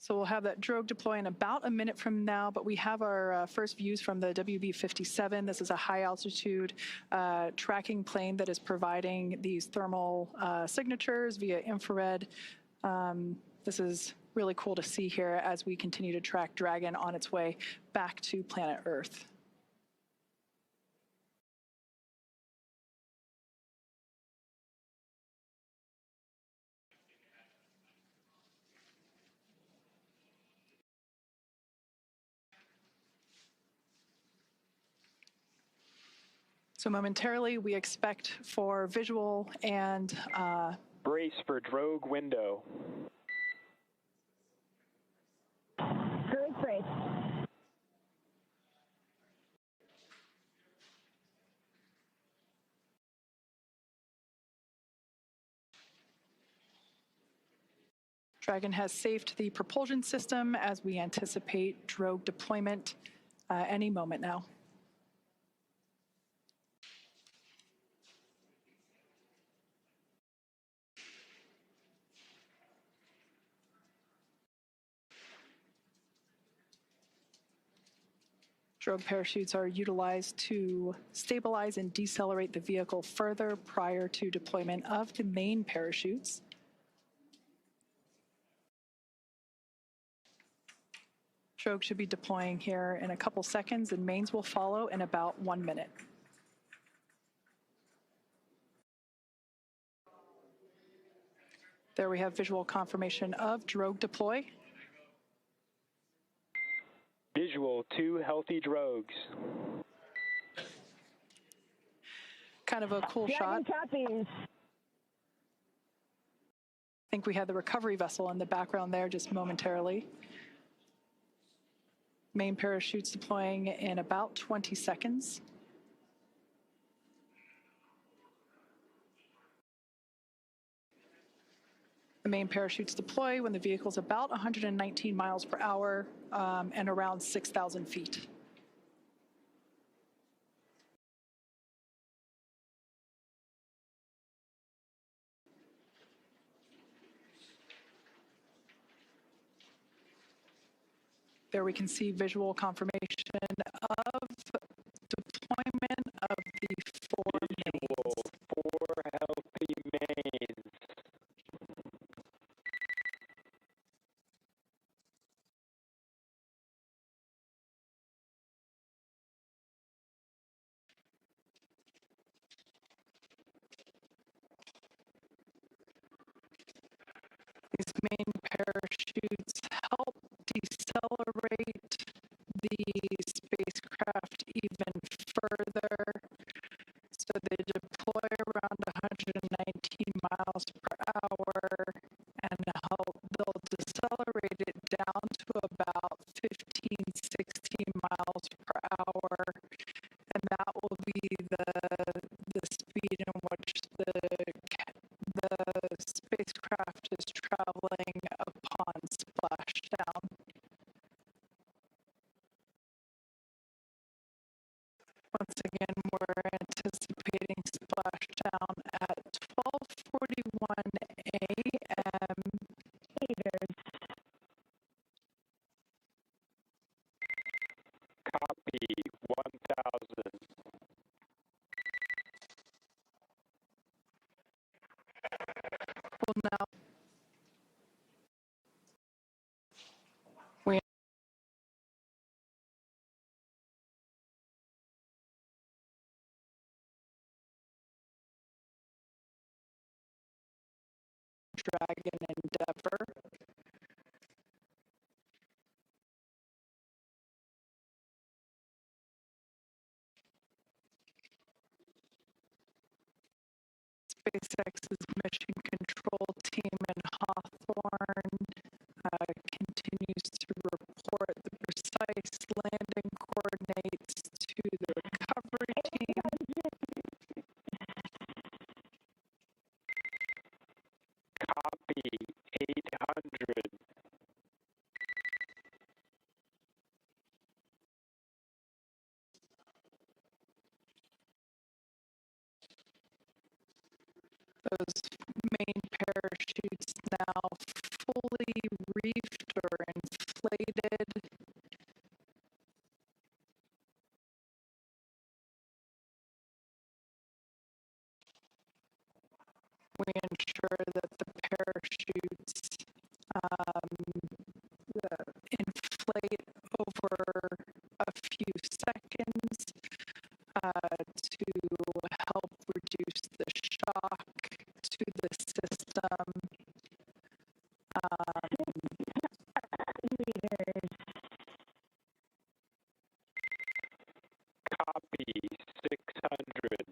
So we'll have that drogue deploy in about a minute from now, but we have our first views from the WB-57. This is a high-altitude tracking plane that is providing these thermal signatures via infrared. This is really cool to see here as we continue to track Dragon on its way back to planet Earth. So momentarily, we expect for visual and brace for drogue window. Drogue brace. Dragon has safed the propulsion system as we anticipate drogue deployment any moment now. Drogue parachutes are utilized to stabilize and decelerate the vehicle further prior to deployment of the main parachutes. Drogue should be deploying here in a couple seconds, and mains will follow in about 1 minute. There we have visual confirmation of drogue deploy. Visual, 2 healthy drogues. Kind of a cool Dragon shot. copies. I think we had the recovery vessel in the background there just momentarily. Main parachutes deploying in about 20 seconds. The main parachutes deploy when the vehicle is about 119 miles per hour and around 6,000 feet. There we can see visual confirmation of deployment of the 4 Visual, mains. 4 healthy mains. These main parachutes help decelerate the spacecraft even further. So they deploy around 119 miles per hour and they'll decelerate it down to about 15, 16 miles per hour. And that will be the speed in which the spacecraft is traveling upon splashdown. Once again, we're anticipating splashdown at 12:41 a.m. Copy, 1,000. Well, now we Dragon Endeavor. SpaceX's mission control team in Hawthorne continues to report the precise landing coordinates to the recovery team. Copy, 800. Those Copy 600.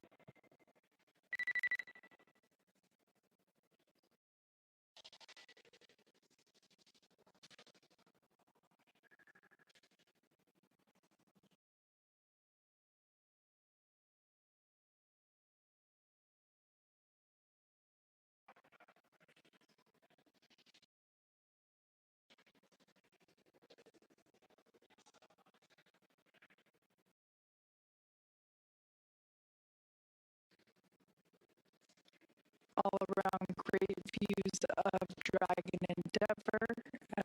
All around great views of Dragon Endeavour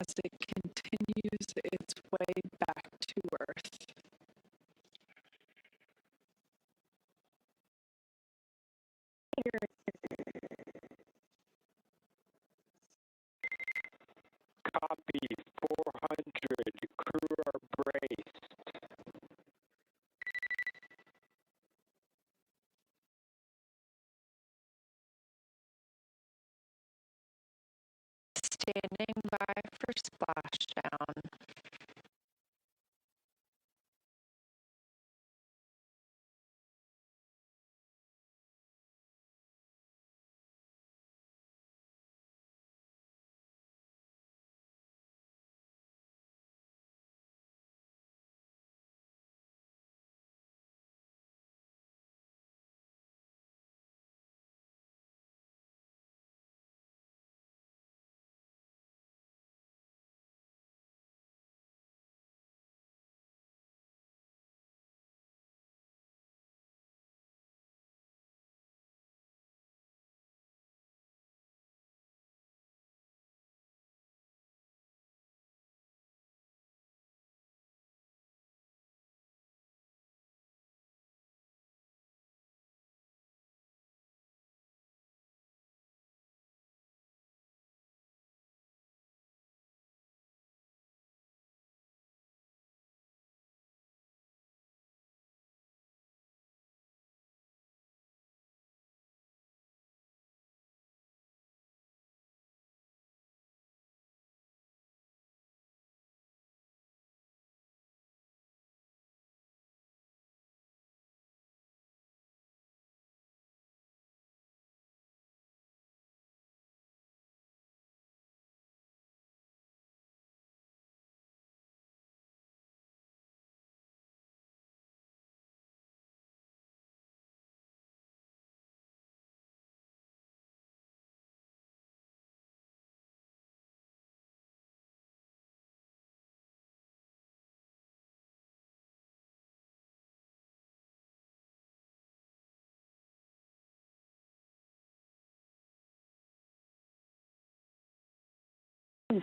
as it continues its way back to Earth. Copy 400. Crew are braced. Standing by for splashdown.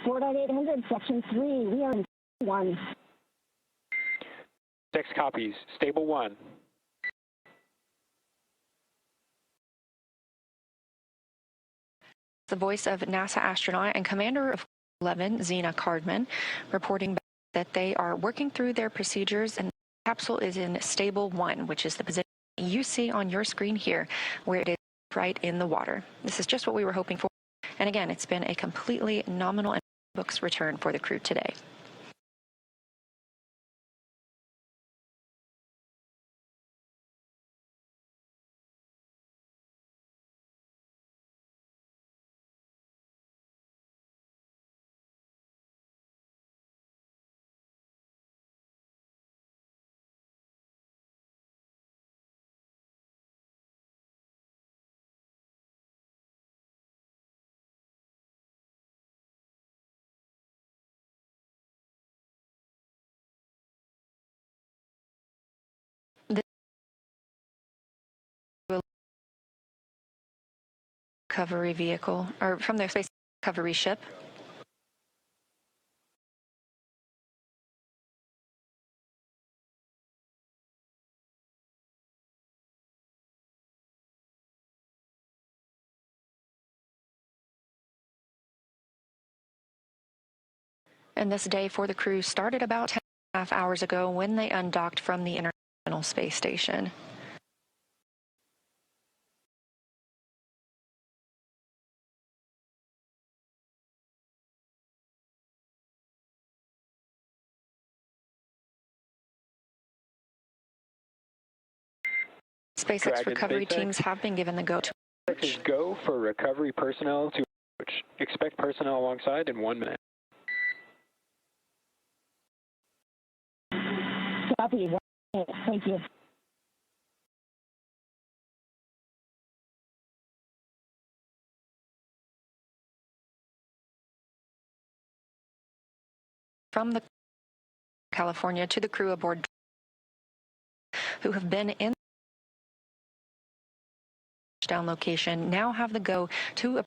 Fort 800, Section 3. We are in 1. 6 copies. Stable 1. The voice of NASA astronaut and commander of 11, Zena Cardman, reporting back that they are working through their procedures and the capsule is in stable 1, which is the position you see on your screen here, where it is right in the water. This is just what we were hoping for. And again, it's been a completely nominal and books return for the crew today. This recovery vehicle, or from their space recovery ship. And this day for the crew started about 10.5 hours ago when they undocked from the International Space Station. SpaceX Dragon recovery SpaceX. teams have been given the go to Is go for recovery personnel to approach. Expect personnel alongside in 1 minute. Copy. Thank you. from the California to the crew aboard who have been in the down location now have the go to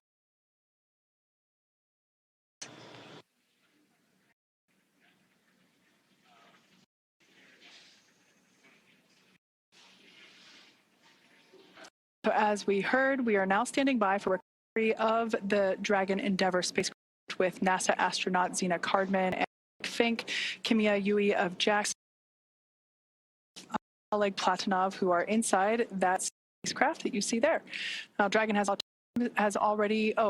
So as we heard, we are now standing by for recovery of the Dragon Endeavour spacecraft with NASA astronaut Zena Cardman and Fink, Kimia Yui of Jackson, Oleg Platonov, who are inside that spacecraft that you see there. Now, Dragon has already, I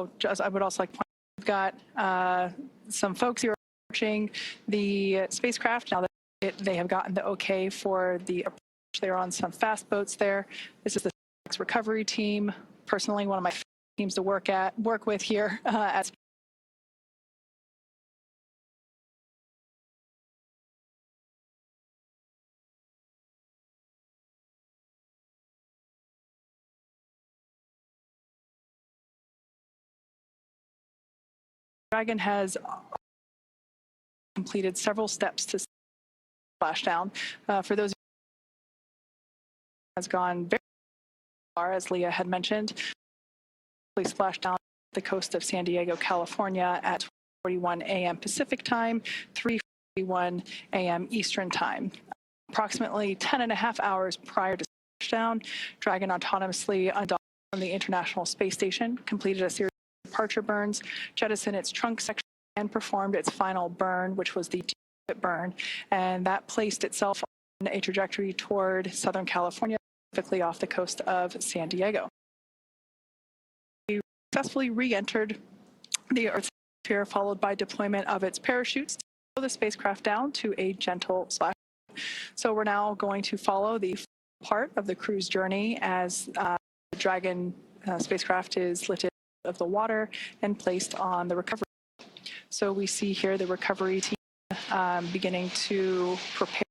would also like to point out, we've got some folks here approaching the spacecraft. Now that they have gotten the okay for the approach, they're on some fast boats there. This is the recovery team, personally one of my teams to work with here at Dragon has completed several steps to splashdown. For those has gone very far, as Leah had mentioned, splashed down the coast of San Diego, California at 4:41 a.m. Pacific time, 3:41 a.m. Eastern time. Approximately 10.5 hours prior to splashdown, Dragon autonomously undocked from the International Space Station, completed a series of departure burns, jettisoned its trunk section, and performed its final burn, which was the deep burn, and that placed itself on a trajectory toward Southern California, specifically off the coast of San Diego. We successfully re-entered the Earth's atmosphere, followed by deployment of its parachutes to slow the spacecraft down to a gentle splash. So we're now going to follow the part of the crew's journey as the Dragon spacecraft is lifted out of the water and placed on the recovery. So we see here the recovery team beginning to prepare.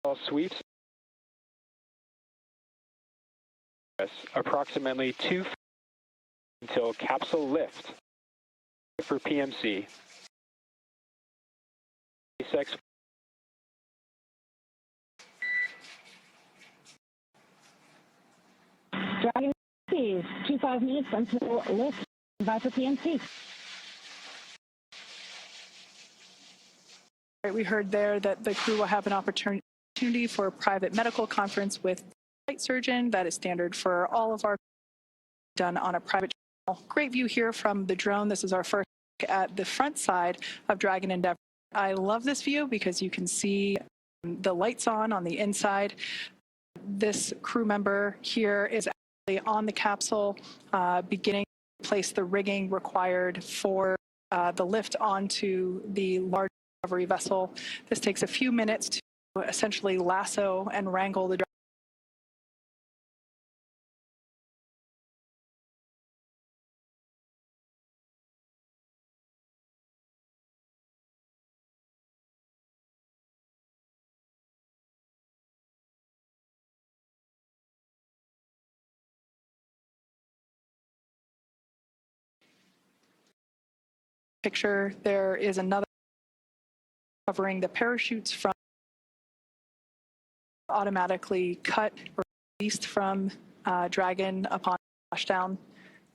All sweeps. Approximately 2 until capsule lift for PMC. SpaceX. Dragon is 25 minutes until lift by for PMC. We heard there that the crew will have an opportunity for a private medical conference with the flight surgeon. That is standard for all of our done on a private channel. Great view here from the drone. This is our first look at the front side of Dragon Endeavour. I love this view because you can see the lights on the inside. This crew member here is actually on the capsule, beginning to place the rigging required for the lift onto the large recovery vessel. This takes a few minutes to essentially lasso and wrangle the picture. There is another covering the parachutes from automatically cut or released from Dragon upon splashdown,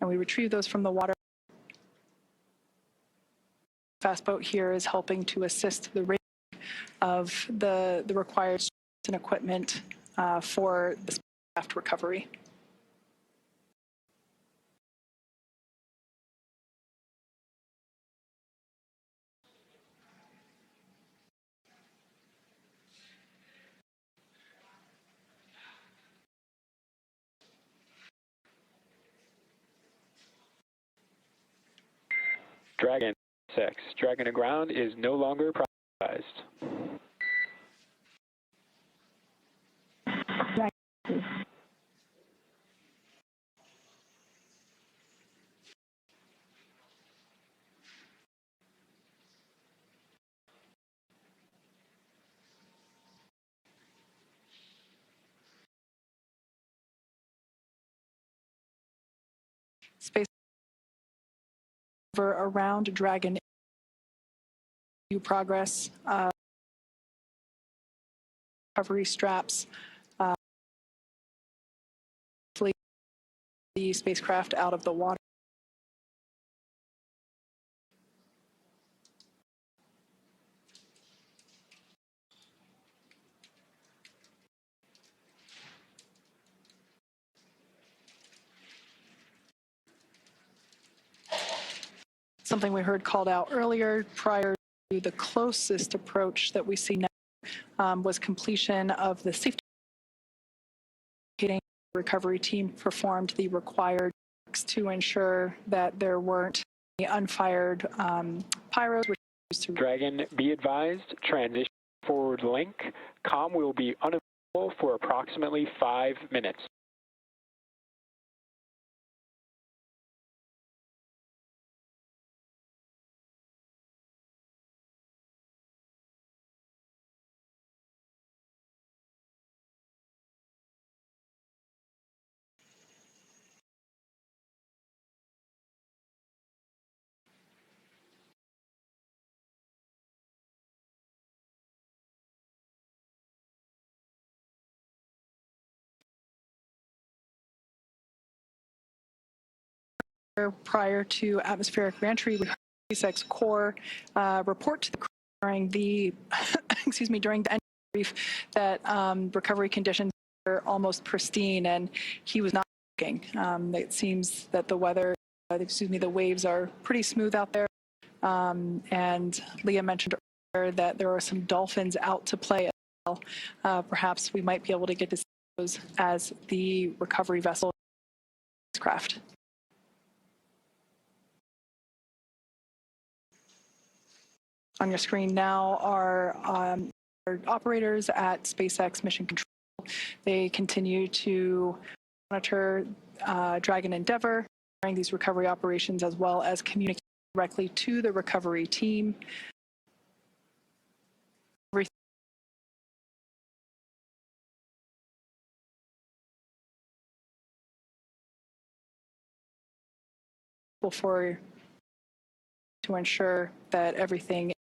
and we retrieve those from the water. Fast boat here is helping to assist the rigging of the required and equipment for the spacecraft recovery. Dragon ISS. Dragon aground is no longer prioritized. Space around Dragon progress, recovery straps, flee the spacecraft out of the water. Something we heard called out earlier prior to the closest approach that we see now was completion of the safety. Recovery team performed the required checks to ensure that there weren't any unfired pyros. Dragon, be advised, transition forward link. COM will be unavailable for approximately 5 minutes. Prior to atmospheric reentry, we heard SpaceX core report to the crew during the during the end brief that recovery conditions were almost pristine, and he was not looking. It seems that the weather, the waves are pretty smooth out there, and Leah mentioned earlier that there are some dolphins out to play as well. Perhaps we might be able to get to see those as the recovery vessel craft. On your screen now are operators at SpaceX Mission Control. They continue to monitor Dragon Endeavour during these recovery operations, as well as communicate directly to the recovery team. To ensure that everything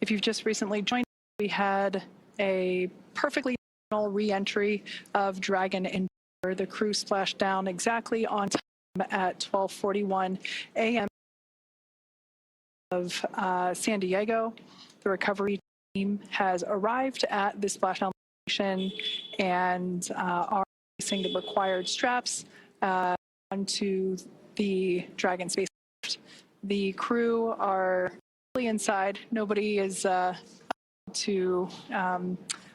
If you've just recently joined, we had a perfectly normal re-entry of Dragon Endeavour. The crew splashed down exactly on time at 12:41 a.m. of San Diego. The recovery team has arrived at the splashdown location and are placing the required straps onto the Dragon spacecraft. The crew are inside. Nobody is to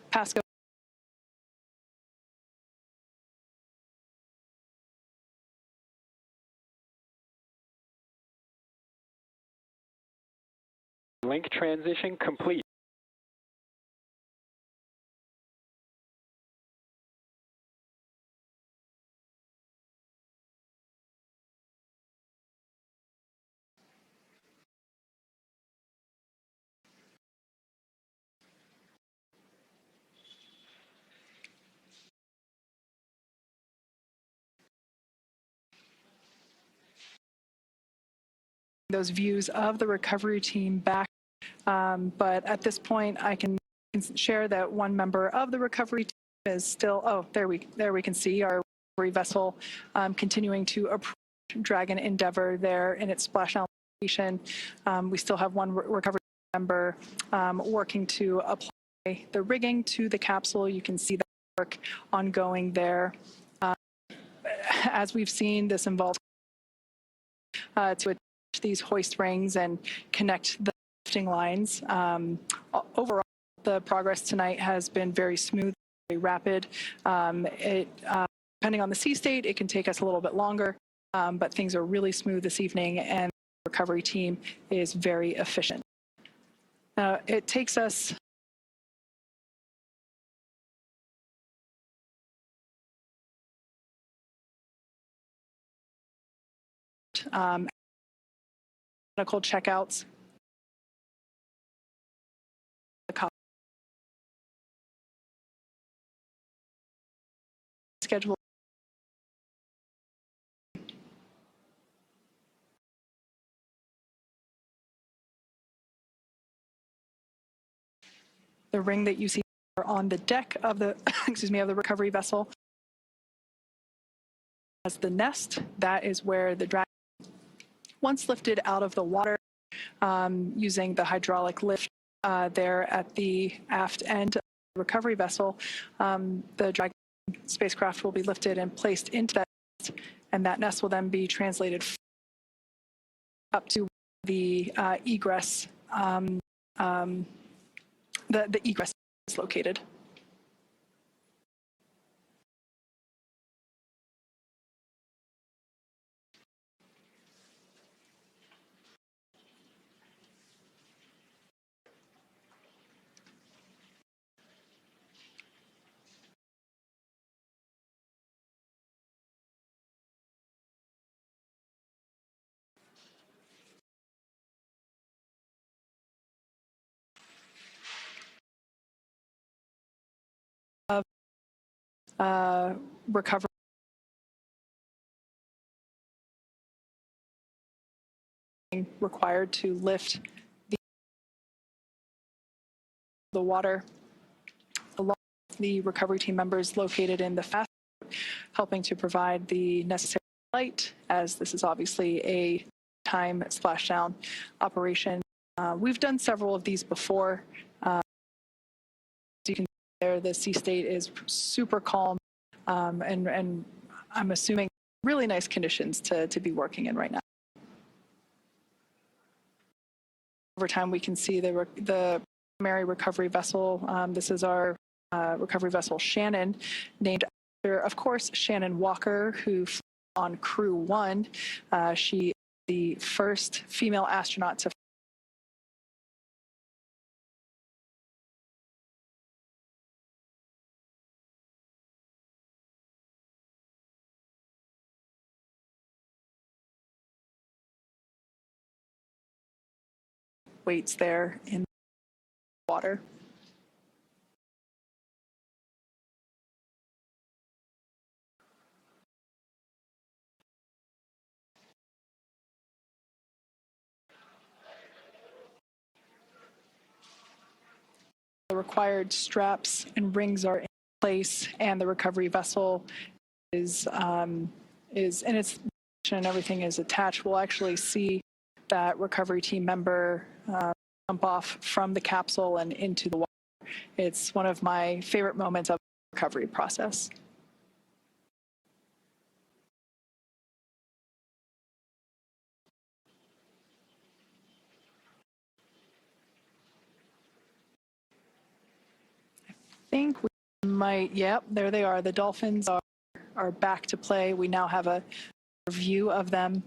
pass go. Link transition complete. Those views of the recovery team back, but at this point I can share that one member of the recovery team is still, oh, there we can see our recovery vessel continuing to approach Dragon Endeavour there in its splashdown location. We still have one recovery member working to apply the rigging to the capsule. You can see that work ongoing there. As we've seen, this involves to attach these hoist rings and connect the lifting lines. Overall, the progress tonight has been very smooth, very rapid. Depending on the sea state, it can take us a little bit longer, but things are really smooth this evening, and the recovery team is very efficient. It takes us medical checkouts. Schedule. The ring that you see on the deck of the excuse me, of the recovery vessel as the nest. That is where the dragon, once lifted out of the water using the hydraulic lift there at the aft end of the recovery vessel, the Dragon spacecraft will be lifted and placed into that nest, and that nest will then be translated up to the egress. The egress is located. Recovery required to lift the water, along with the recovery team members located in the fast, helping to provide the necessary light, as this is obviously a time splashdown operation. We've done several of these before. As you can see there, the sea state is super calm, and I'm assuming really nice conditions to be working in right now. Over time, we can see the primary recovery vessel. This is our recovery vessel Shannon, named after, of course, Shannon Walker, who flew on Crew 1. She is the first female astronaut to waits there in the water. The required straps and rings are in place, and the recovery vessel is in its and everything is attached. We'll actually see that recovery team member jump off from the capsule and into the water. It's one of my favorite moments of the recovery process. I think we might, yep, there they are. The dolphins are back to play. We now have a view of them.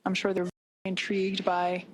I'm sure they're very intrigued by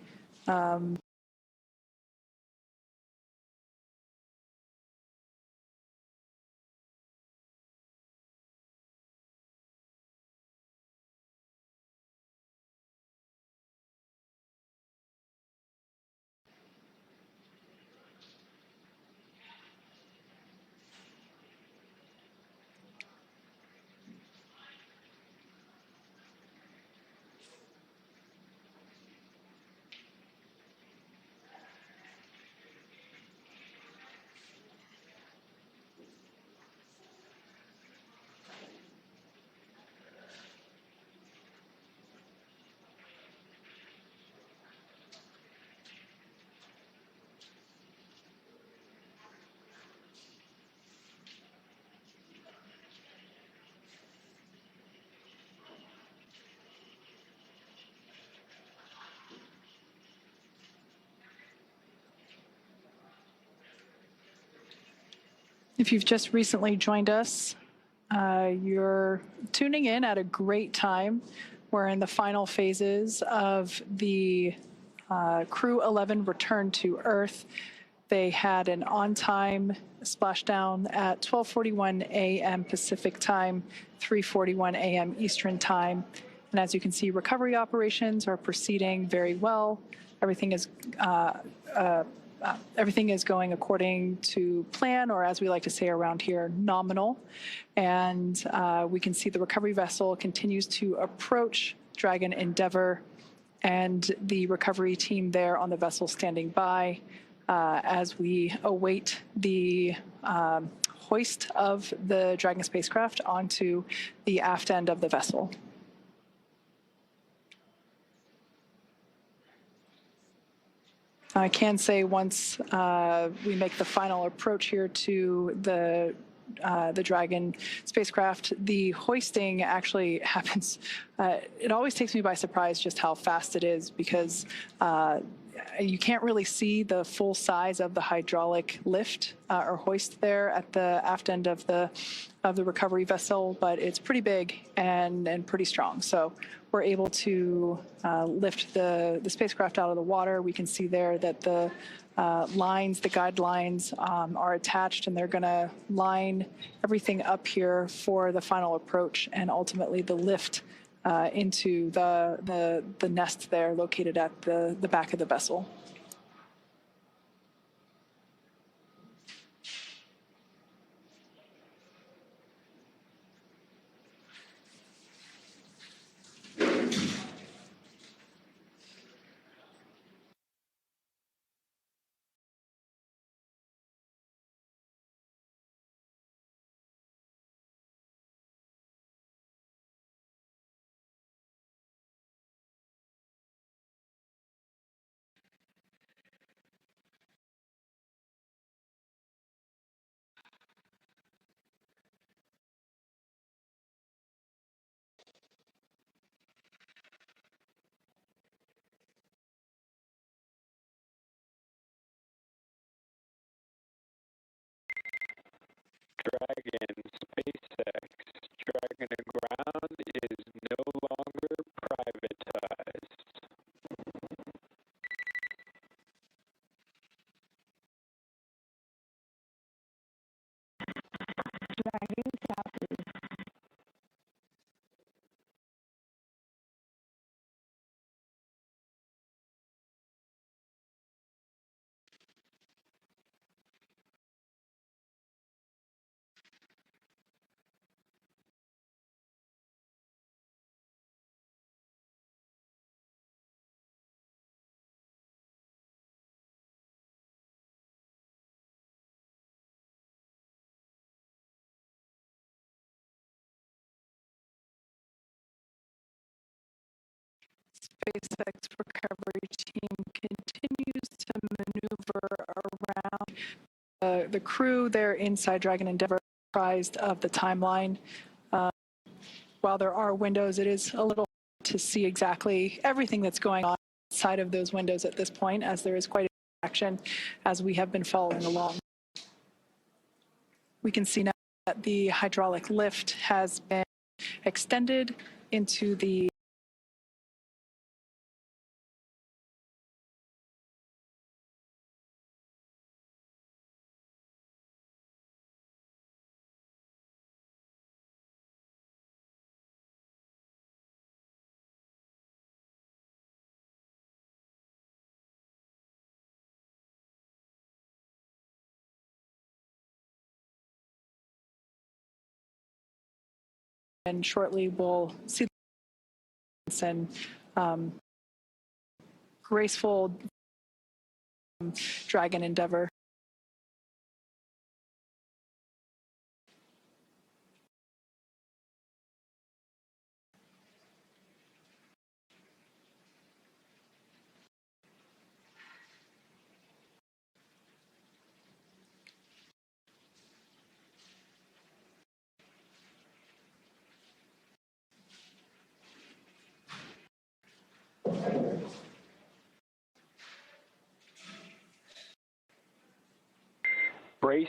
If you've just recently joined us, you're tuning in at a great time. We're in the final phases of the Crew 11 return to Earth. They had an on-time splashdown at 12:41 a.m. Pacific time, 3:41 a.m. Eastern time. And as you can see, recovery operations are proceeding very well. Everything is going according to plan, or as we like to say around here, nominal. And we can see the recovery vessel continues to approach Dragon Endeavour, and the recovery team there on the vessel standing by as we await the hoist of the Dragon spacecraft onto the aft end of the vessel. I can say once we make the final approach here to the Dragon spacecraft, the hoisting actually happens. It always takes me by surprise just how fast it is, because you can't really see the full size of the hydraulic lift or hoist there at the aft end of the recovery vessel, but it's pretty big and pretty strong. So we're able to lift the spacecraft out of the water. We can see there that the lines, the guidelines are attached, and they're going to line everything up here for the final approach and ultimately the lift into the nest there located at the back of the vessel. Dragon, SpaceX, Dragon to ground is no longer privatized. Dragon Capsule. SpaceX recovery team continues to maneuver around the crew there inside Dragon Endeavour, apprised of the timeline. While there are windows, it is a little hard to see exactly everything that's going on inside of those windows at this point, as there is quite a action as we have been following along. We can see now that the hydraulic lift has been extended into the and shortly we'll see and graceful Dragon Endeavour. Brace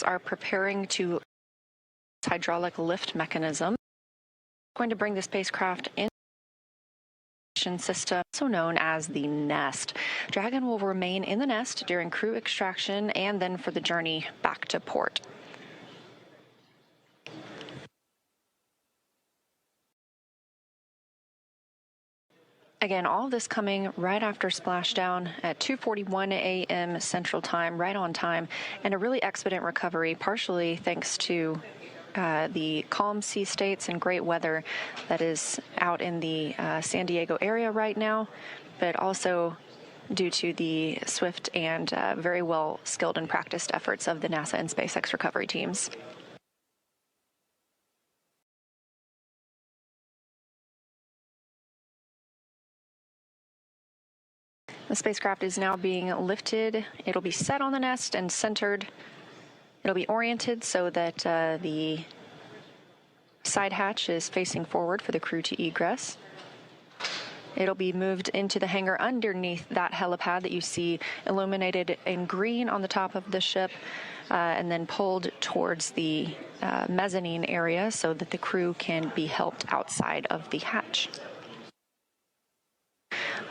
are preparing to hydraulic lift mechanism, going to bring the spacecraft in system, also known as the nest. Dragon will remain in the nest during crew extraction and then for the journey back to port. Again, all of this coming right after splashdown at 2:41 a.m. Central Time, right on time, and a really expedient recovery, partially thanks to the calm sea states and great weather that is out in the San Diego area right now, but also due to the swift and very well skilled and practiced efforts of the NASA and SpaceX recovery teams. The spacecraft is now being lifted. It'll be set on the nest and centered. It'll be oriented so that the side hatch is facing forward for the crew to egress. It'll be moved into the hangar underneath that helipad that you see illuminated in green on the top of the ship, and then pulled towards the mezzanine area so that the crew can be helped outside of the hatch.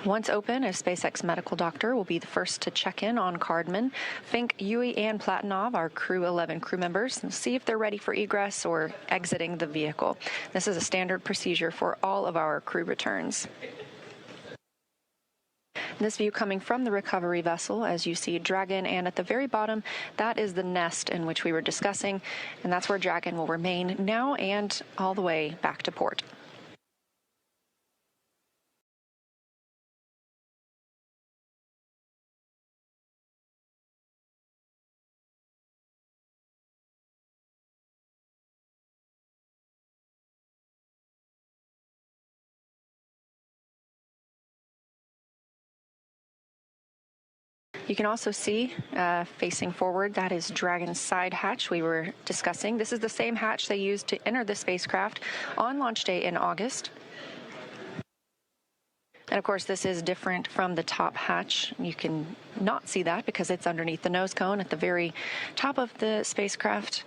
Once open, a SpaceX medical doctor will be the first to check in on Cardman. Fink, Yui, and Platonov are Crew 11 crew members and see if they're ready for egress or exiting the vehicle. This is a standard procedure for all of our crew returns. This view coming from the recovery vessel, as you see Dragon, and at the very bottom, that is the nest in which we were discussing, and that's where Dragon will remain now and all the way back to port. You can also see, facing forward, that is Dragon's side hatch we were discussing. This is the same hatch they used to enter the spacecraft on launch day in August. And of course, this is different from the top hatch. You can not see that because it's underneath the nose cone at the very top of the spacecraft.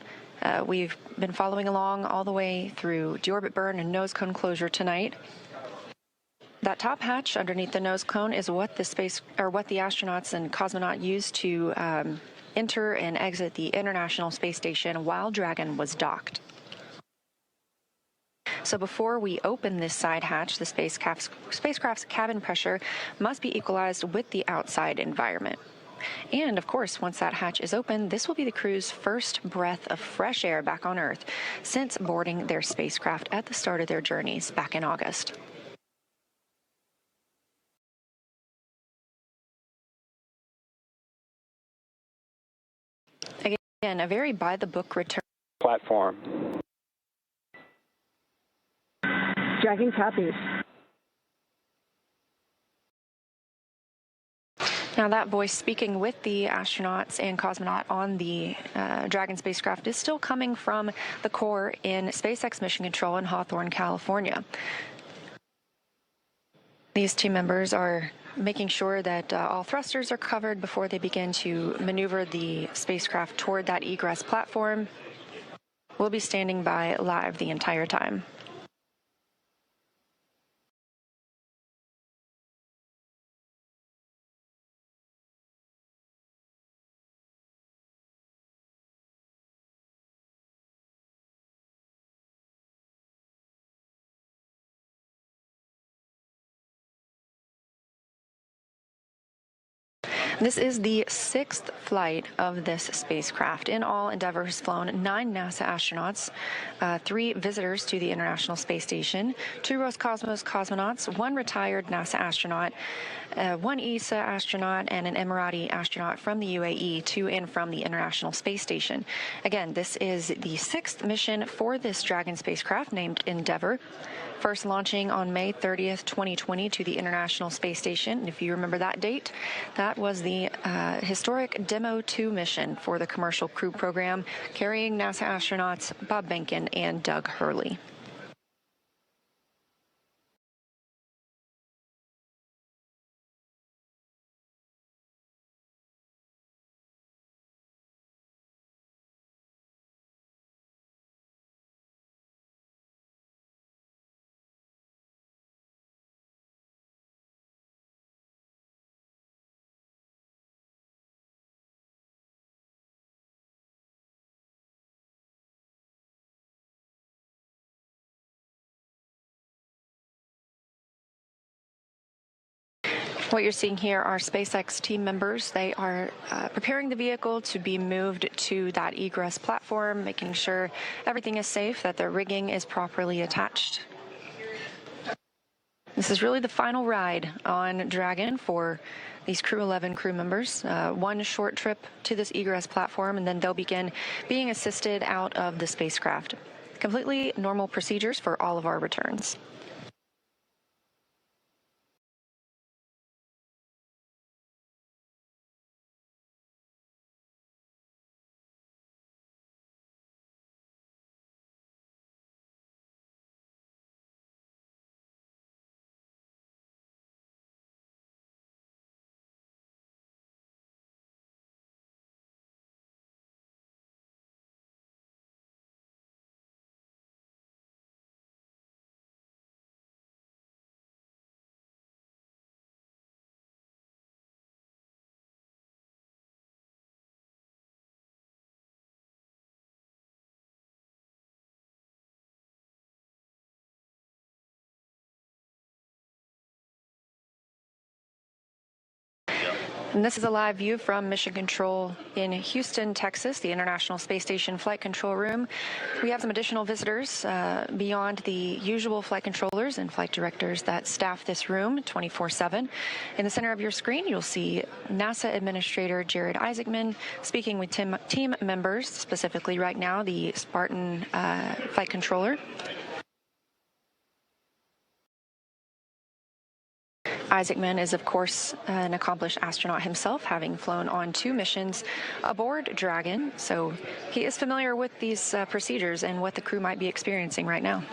We've been following along all the way through deorbit burn and nose cone closure tonight. That top hatch underneath the nose cone is what the astronauts and cosmonaut used to enter and exit the International Space Station while Dragon was docked. So before we open this side hatch, the spacecraft's cabin pressure must be equalized with the outside environment. And of course, once that hatch is open, this will be the crew's first breath of fresh air back on Earth since boarding their spacecraft at the start of their journeys back in August. Again, a very by-the-book return. Platform. Dragon copies. Now, that voice speaking with the astronauts and cosmonaut on the Dragon spacecraft is still coming from the core in SpaceX Mission Control in Hawthorne, California. These team members are making sure that all thrusters are covered before they begin to maneuver the spacecraft toward that egress platform. We'll be standing by live the entire time. This is the 6th flight of this spacecraft. In all, Endeavour has flown 9 NASA astronauts, 3 visitors to the International Space Station, 2 Roscosmos cosmonauts, 1 retired NASA astronaut, 1 ESA astronaut, and an Emirati astronaut from the UAE to and from the International Space Station. Again, this is the 6th mission for this Dragon spacecraft named Endeavour. First launching on May 30th, 2020 to the International Space Station. And if you remember that date, that was the historic Demo 2 mission for the Commercial Crew Program, carrying NASA astronauts Bob Behnken and Doug Hurley. What you're seeing here are SpaceX team members. They are preparing the vehicle to be moved to that egress platform, making sure everything is safe, that the rigging is properly attached. This is really the final ride on Dragon for these Crew 11 crew members. One short trip to this egress platform, and then they'll begin being assisted out of the spacecraft. Completely normal procedures for all of our returns. And this is a live view from Mission Control in Houston, Texas, the International Space Station Flight Control Room. We have some additional visitors beyond the usual flight controllers and flight directors that staff this room 24/7. In the center of your screen, you'll see NASA Administrator Jared Isaacman speaking with team members, specifically right now the Spartan flight controller. Isaacman is, of course, an accomplished astronaut himself, having flown on 2 missions aboard Dragon, so he is familiar with these procedures and what the crew might be experiencing right now.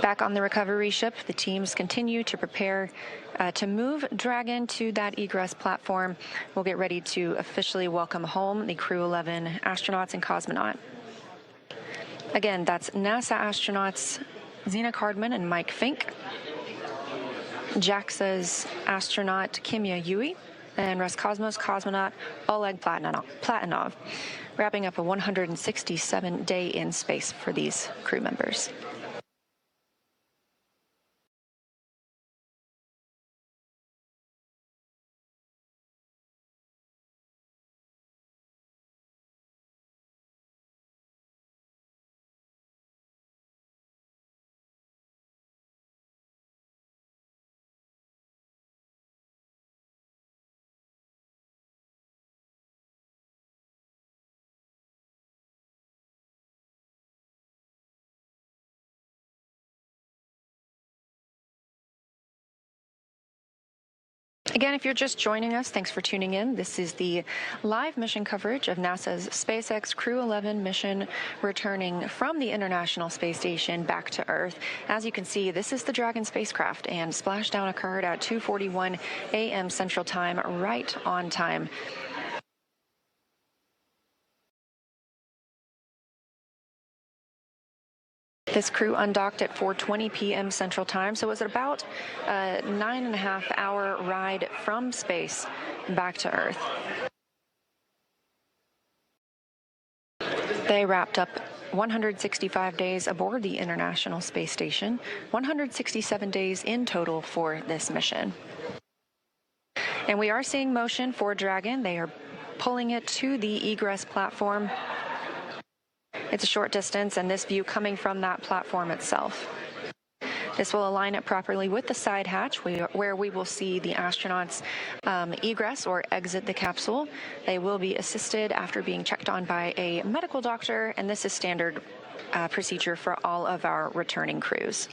Back on the recovery ship, the teams continue to prepare to move Dragon to that egress platform. We'll get ready to officially welcome home the Crew 11 astronauts and cosmonaut. Again, that's NASA astronauts Zena Cardman and Mike Fink, JAXA's astronaut Kimya Yui, and Roscosmos cosmonaut Oleg Platonov, wrapping up a 167-day in space for these crew members. Again, if you're just joining us, thanks for tuning in. This is the live mission coverage of NASA's SpaceX Crew 11 mission returning from the International Space Station back to Earth. As you can see, this is the Dragon spacecraft, and splashdown occurred at 2:41 a.m. Central Time, right on time. This crew undocked at 4:20 p.m. Central Time, so it was about a 9.5-hour ride from space back to Earth. They wrapped up 165 days aboard the International Space Station, 167 days in total for this mission. And we are seeing motion for Dragon. They are pulling it to the egress platform. It's a short distance, and this view coming from that platform itself. This will align it properly with the side hatch, where we will see the astronauts egress or exit the capsule. They will be assisted after being checked on by a medical doctor, and this is standard procedure for all of our returning crews.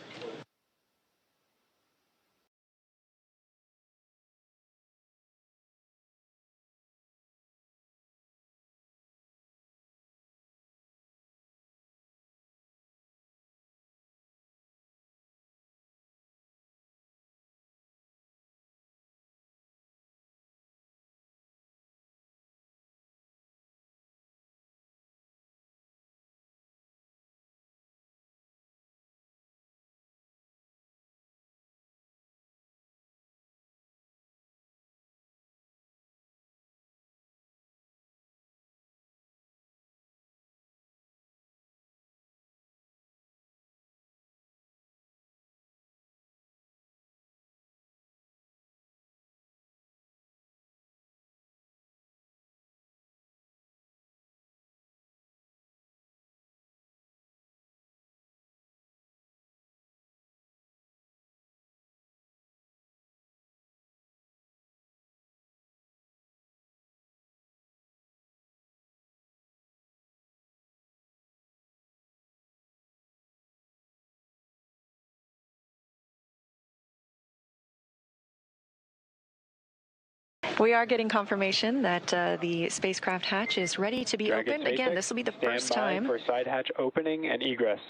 We are getting confirmation that the spacecraft hatch is ready to be opened. Again, this will be the first time. Stand by for side hatch opening and egress.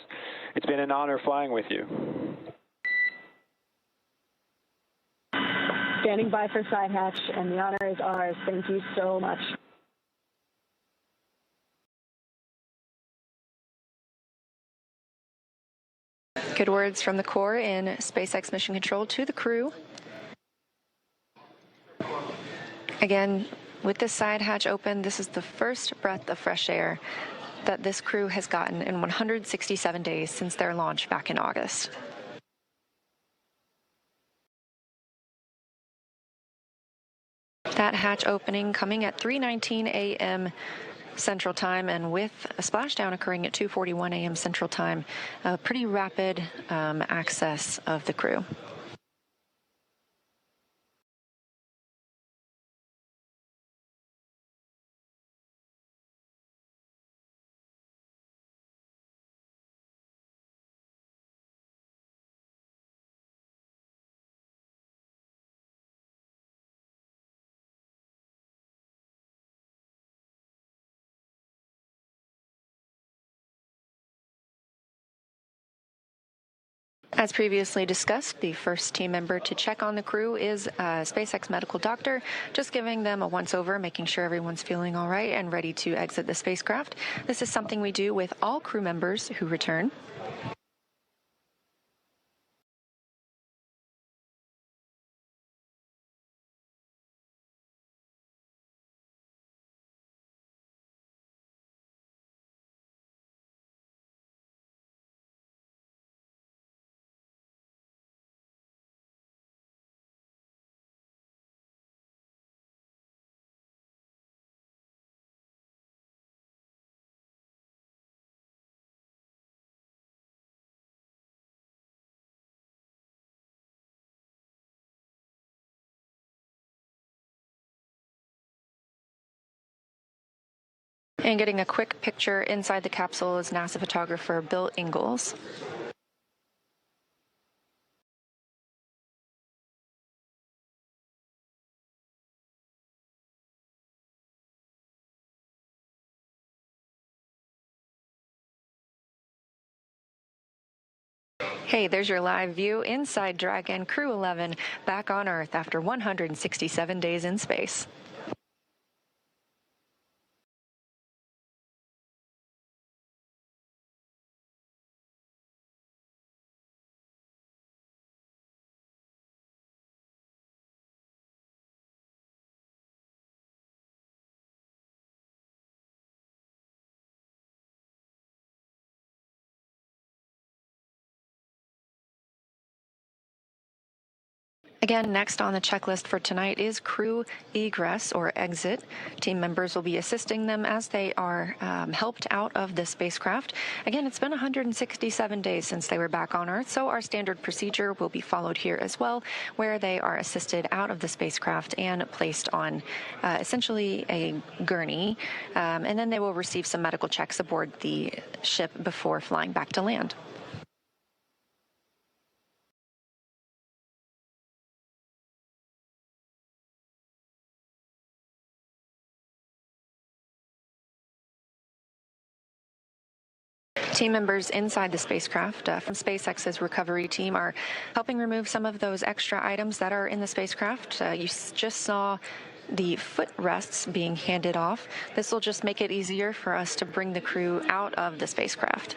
It's been an honor flying with you. Standing by for side hatch, and the honor is ours. Thank you so much. Good words from the Corps in SpaceX Mission Control to the crew. Again, with this side hatch open, this is the first breath of fresh air that this crew has gotten in 167 days since their launch back in August. That hatch opening coming at 3:19 a.m. Central Time, and with a splashdown occurring at 2:41 a.m. Central Time, a pretty rapid access of the crew. As previously discussed, the first team member to check on the crew is a SpaceX medical doctor, just giving them a once-over, making sure everyone's feeling all right and ready to exit the spacecraft. This is something we do with all crew members who return. And getting a quick picture inside the capsule is NASA photographer Bill Ingalls. Hey, there's your live view inside Dragon Crew 11 back on Earth after 167 days in space. Again, next on the checklist for tonight is crew egress or exit. Team members will be assisting them as they are helped out of the spacecraft. Again, it's been 167 days since they were back on Earth, so our standard procedure will be followed here as well, where they are assisted out of the spacecraft and placed on essentially a gurney, and then they will receive some medical checks aboard the ship before flying back to land. Team members inside the spacecraft from SpaceX's recovery team are helping remove some of those extra items that are in the spacecraft. You just saw the footrests being handed off. This will just make it easier for us to bring the crew out of the spacecraft.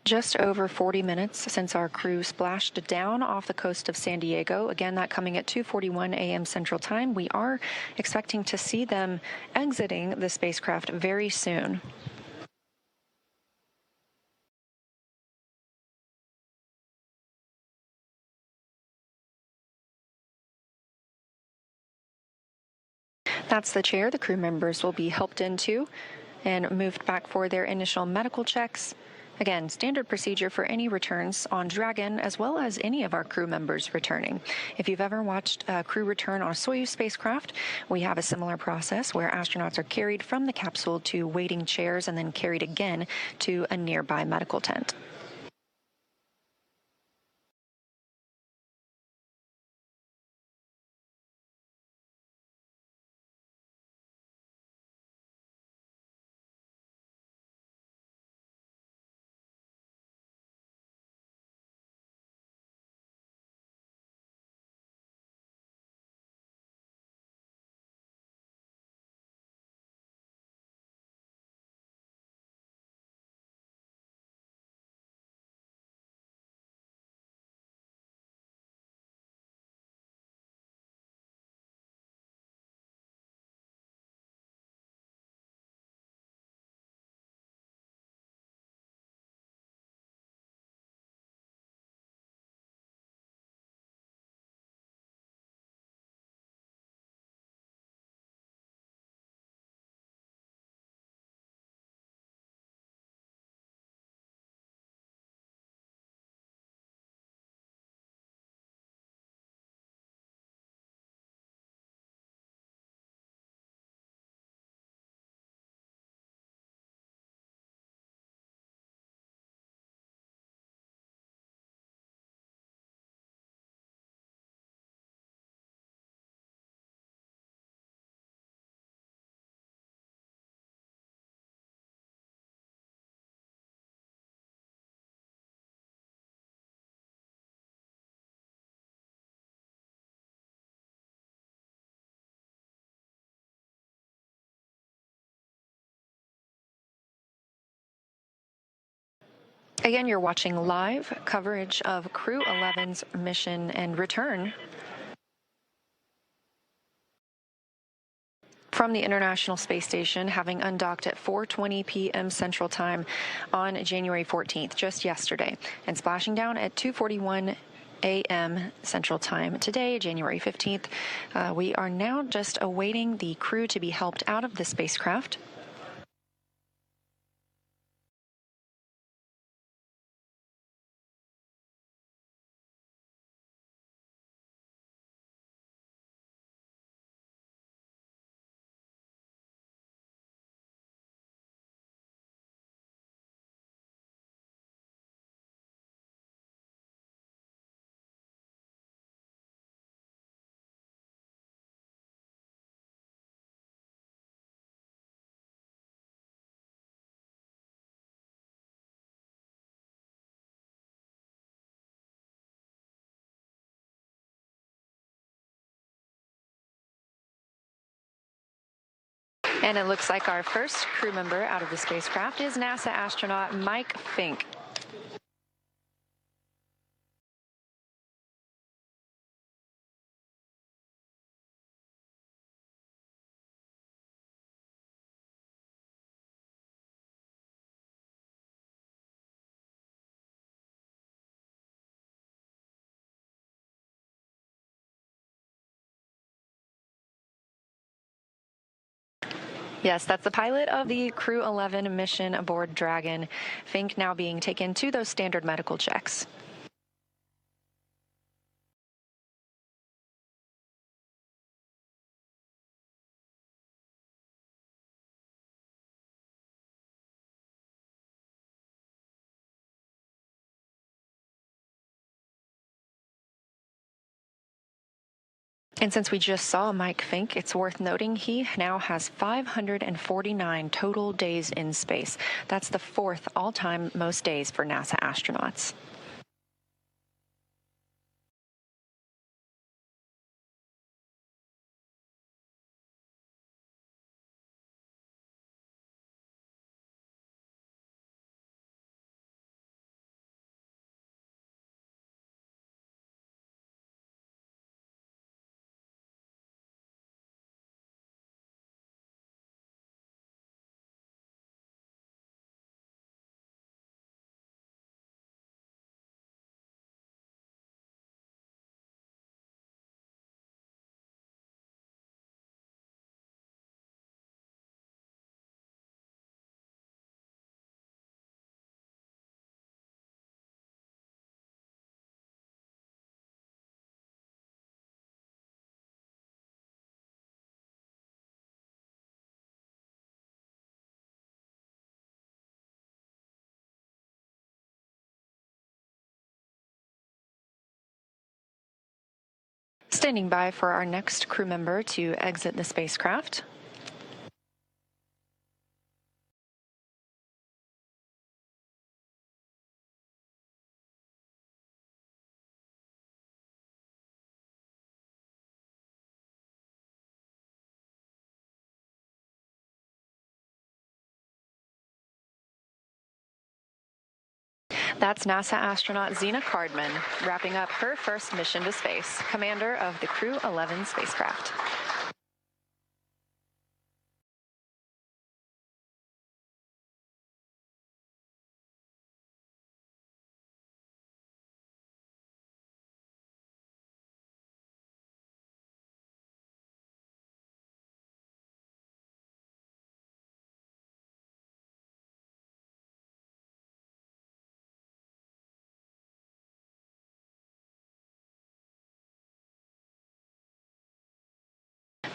just over 40 minutes since our crew splashed down off the coast of San Diego. Again, that coming at 2:41 a.m. Central Time. We are expecting to see them exiting the spacecraft very soon. That's the chair the crew members will be helped into and moved back for their initial medical checks. Again, standard procedure for any returns on Dragon, as well as any of our crew members returning. If you've ever watched a crew return on a Soyuz spacecraft, we have a similar process where astronauts are carried from the capsule to waiting chairs and then carried again to a nearby medical tent. Again, you're watching live coverage of Crew 11's mission and return from the International Space Station, having undocked at 4:20 p.m. Central Time on January 14th, just yesterday, and splashing down at 2:41 a.m. Central Time today, January 15th. We are now just awaiting the crew to be helped out of the spacecraft. And it looks like our first crew member out of the spacecraft is NASA astronaut Mike Fink. Yes, that's the pilot of the Crew 11 mission aboard Dragon. Fink now being taken to those standard medical checks. And since we just saw Mike Fink, it's worth noting he now has 549 total days in space. That's the fourth all-time most days for NASA astronauts. Standing by for our next crew member to exit the spacecraft. That's NASA astronaut Zena Cardman, wrapping up her first mission to space, commander of the Crew 11 spacecraft.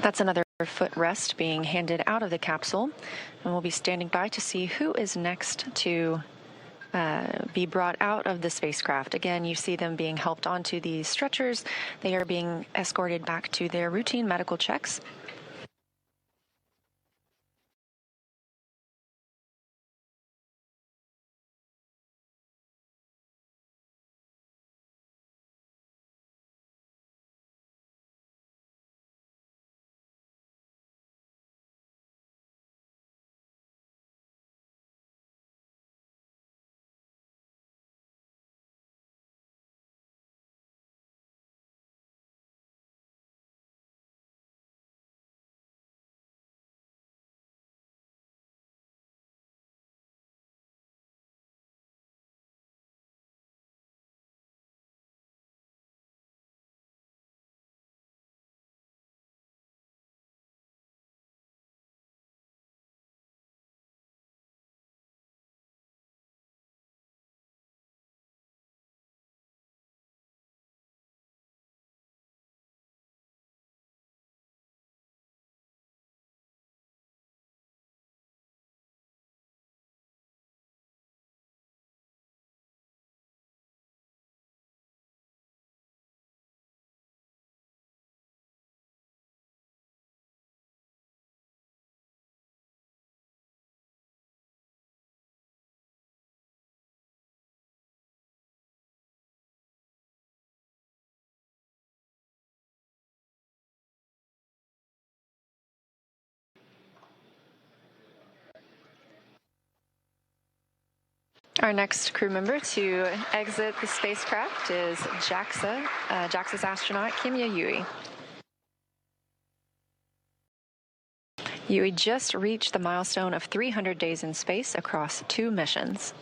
That's another footrest being handed out of the capsule, and we'll be standing by to see who is next to be brought out of the spacecraft. Again, you see them being helped onto these stretchers. They are being escorted back to their routine medical checks. Our next crew member to exit the spacecraft is JAXA's astronaut Kimya Yui. Yui just reached the milestone of 300 days in space across 2 missions.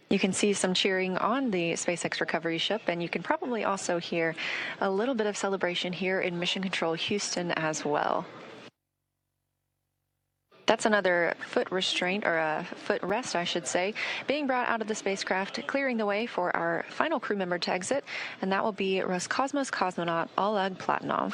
You can see some cheering on the SpaceX recovery ship, and you can probably also hear a little bit of celebration here in Mission Control Houston as well. That's another foot restraint, or a foot rest, I should say, being brought out of the spacecraft, clearing the way for our final crew member to exit, and that will be Roscosmos cosmonaut Oleg Platonov.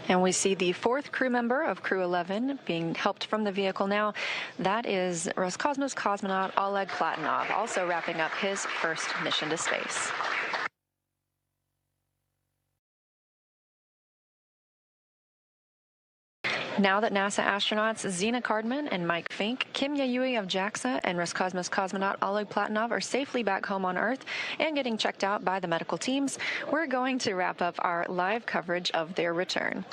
And we see the fourth crew member of Crew 11 being helped from the vehicle now. That is Roscosmos cosmonaut Oleg Platonov, also wrapping up his first mission to space. Now that NASA astronauts Zena Cardman and Mike Fink, Kim Yayui of JAXA, and Roscosmos cosmonaut Oleg Platonov are safely back home on Earth and getting checked out by the medical teams, we're going to wrap up our live coverage of their return.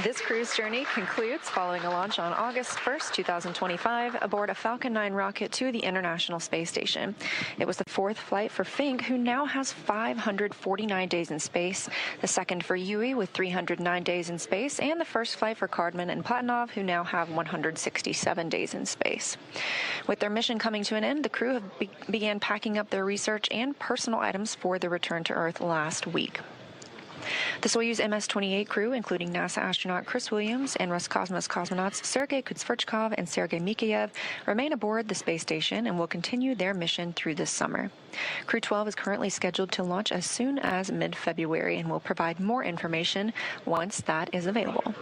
This cruise journey concludes following a launch on August 1st, 2025, aboard a Falcon 9 rocket to the International Space Station. It was the fourth flight for Fink, who now has 549 days in space, the second for Yui with 309 days in space, and the first flight for Cardman and Platonov, who now have 167 days in space. With their mission coming to an end, the crew began packing up their research and personal items for the return to Earth last week. The Soyuz MS-28 crew, including NASA astronaut Chris Williams and Roscosmos cosmonauts Sergei Kutsverchkov and Sergei Mikheyev, remain aboard the space station and will continue their mission through this summer. Crew 12 is currently scheduled to launch as soon as mid-February and will provide more information once that is available.